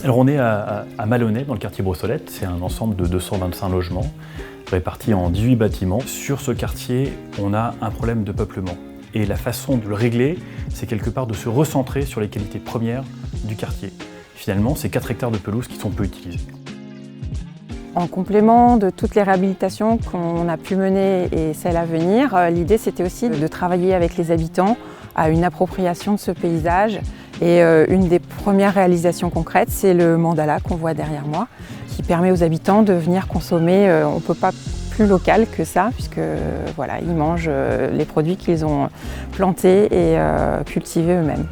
Alors on est à Malonnet, dans le quartier Brossolette. C'est un ensemble de 225 logements répartis en 18 bâtiments. Sur ce quartier, on a un problème de peuplement. Et la façon de le régler, c'est quelque part de se recentrer sur les qualités premières du quartier. Finalement, c'est 4 hectares de pelouse qui sont peu utilisés. En complément de toutes les réhabilitations qu'on a pu mener et celles à venir, l'idée c'était aussi de travailler avec les habitants à une appropriation de ce paysage. Et une des premières réalisations concrètes, c'est le mandala qu'on voit derrière moi, qui permet aux habitants de venir consommer, on ne peut pas plus local que ça, puisque voilà, ils mangent les produits qu'ils ont plantés et cultivés eux-mêmes.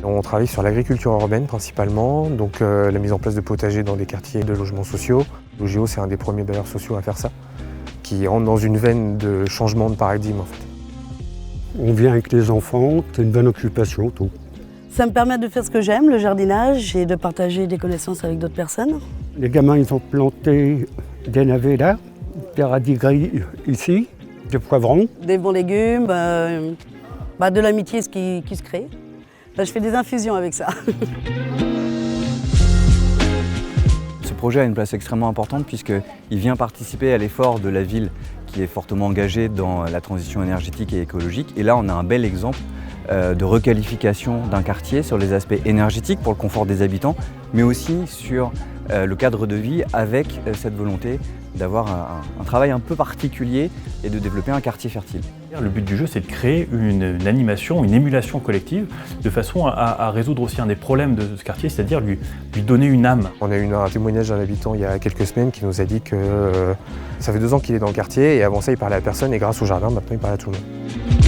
On travaille sur l'agriculture urbaine principalement, donc la mise en place de potagers dans des quartiers de logements sociaux. Logeo, c'est un des premiers bailleurs sociaux à faire ça, qui rentre dans une veine de changement de paradigme en fait. On vient avec les enfants, c'est une bonne occupation, tout. Ça me permet de faire ce que j'aime, le jardinage, et de partager des connaissances avec d'autres personnes. Les gamins, ils ont planté des navets là, des radis ici, des poivrons. Des bons légumes, de l'amitié qui se crée. Là, je fais des infusions avec ça. Ce projet a une place extrêmement importante puisqu'il vient participer à l'effort de la ville qui est fortement engagée dans la transition énergétique et écologique. Et là, on a un bel exemple de requalification d'un quartier sur les aspects énergétiques pour le confort des habitants, mais aussi sur le cadre de vie avec cette volonté d'avoir un travail un peu particulier et de développer un quartier fertile. Le but du jeu, c'est de créer une animation, une émulation collective, de façon à résoudre aussi un des problèmes de ce quartier, c'est-à-dire lui donner une âme. On a eu un témoignage d'un habitant il y a quelques semaines qui nous a dit que ça fait 2 ans qu'il est dans le quartier et avant ça il parlait à personne et grâce au jardin, maintenant il parle à tout le monde.